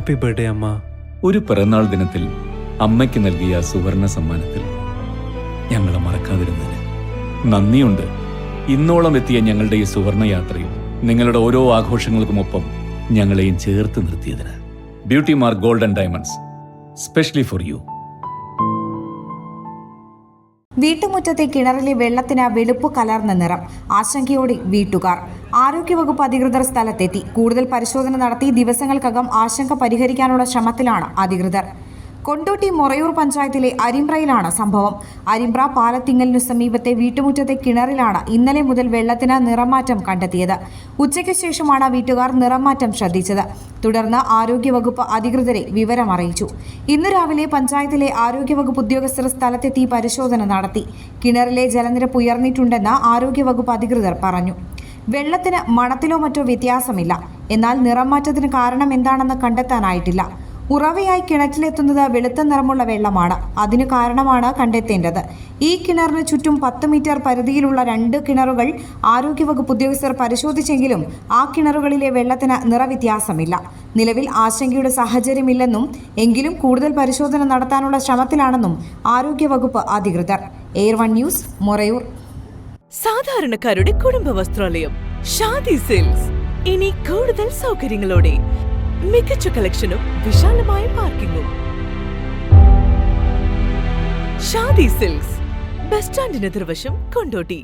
Happy birthday അമ്മ. ഒരു പിറന്നാൾ ദിനത്തിൽ അമ്മയ്ക്ക് നൽകിയ സുവർണ സമ്മാനത്തിൽ ഞങ്ങളെ മറക്കാതിരുന്നതിന് നന്ദിയുണ്ട്. ഇന്നോളം എത്തിയ ഞങ്ങളുടെ ഈ സുവർണ യാത്രയിൽ നിങ്ങളുടെ ഓരോ ആഘോഷങ്ങൾക്കുമൊപ്പം ഞങ്ങളെയും ചേർത്ത് നിർത്തിയതിന്. Beauty Mark gold and diamonds, specially for you. വീട്ടുമുറ്റത്തെ കിണറിലെ വെള്ളത്തിന് വെളുപ്പ് കലർന്ന നിറം. ആശങ്കയോടെ വീട്ടുകാർ. ആരോഗ്യവകുപ്പ് അധികൃതർ സ്ഥലത്തെത്തി. കൂടുതൽ പരിശോധന നടത്തി ദിവസങ്ങൾക്കകം ആശങ്ക പരിഹരിക്കാനുള്ള ശ്രമത്തിലാണ് അധികൃതർ. കൊണ്ടോട്ടി മൊറയൂർ പഞ്ചായത്തിലെ അരിമ്പ്രയിലാണ് സംഭവം. അരിമ്പ്ര പാലത്തിങ്ങലിനു സമീപത്തെ വീട്ടുമുറ്റത്തെ കിണറിലാണ് ഇന്നലെ മുതൽ വെള്ളത്തിന് നിറമാറ്റം കണ്ടെത്തിയത്. ഉച്ചയ്ക്ക് ശേഷമാണ് വീട്ടുകാർ നിറമാറ്റം ശ്രദ്ധിച്ചത്. തുടർന്ന് ആരോഗ്യവകുപ്പ് അധികൃതരെ വിവരമറിയിച്ചു. ഇന്ന് രാവിലെ പഞ്ചായത്തിലെ ആരോഗ്യവകുപ്പ് ഉദ്യോഗസ്ഥർ സ്ഥലത്തെത്തി പരിശോധന നടത്തി. കിണറിലെ ജലനിരപ്പ് ഉയർന്നിട്ടുണ്ടെന്ന് ആരോഗ്യവകുപ്പ് അധികൃതർ പറഞ്ഞു. വെള്ളത്തിന് മണത്തിലോ മറ്റോ വ്യത്യാസമില്ല. എന്നാൽ നിറമാറ്റത്തിന് കാരണം എന്താണെന്ന് കണ്ടെത്താനായിട്ടില്ല. ഉറവയായി കിണറ്റിലെത്തുന്നത് വെളുത്ത നിറമുള്ള വെള്ളമാണ്. അതിനു കാരണമാണ് കണ്ടെത്തേണ്ടത്. ഈ കിണറിന് ചുറ്റും 10 മീറ്റർ പരിധിയിലുള്ള 2 കിണറുകൾ ആരോഗ്യവകുപ്പ് ഉദ്യോഗസ്ഥർ പരിശോധിച്ചെങ്കിലും ആ കിണറുകളിലെ വെള്ളത്തിന് നിറവ്യത്യാസമില്ല. നിലവിൽ ആശങ്കയുടെ സാഹചര്യമില്ലെന്നും എങ്കിലും കൂടുതൽ പരിശോധന നടത്താനുള്ള ശ്രമത്തിലാണെന്നും ആരോഗ്യവകുപ്പ് അധികൃതർ. Air 1 news, Morayur. സാധാരണക്കാരുടെ കുടുംബ വസ്ത്രാലയം ഷാദി സിൽക്സ് ഇനി കൂടുതൽ സൗകര്യങ്ങളോടെ. മികച്ച കളക്ഷനും വിശാലമായ പാർക്കിംഗും. ഷാദി സിൽക്സ്, ബസ് സ്റ്റാൻഡിന് എതിർവശം, കൊണ്ടോട്ടി.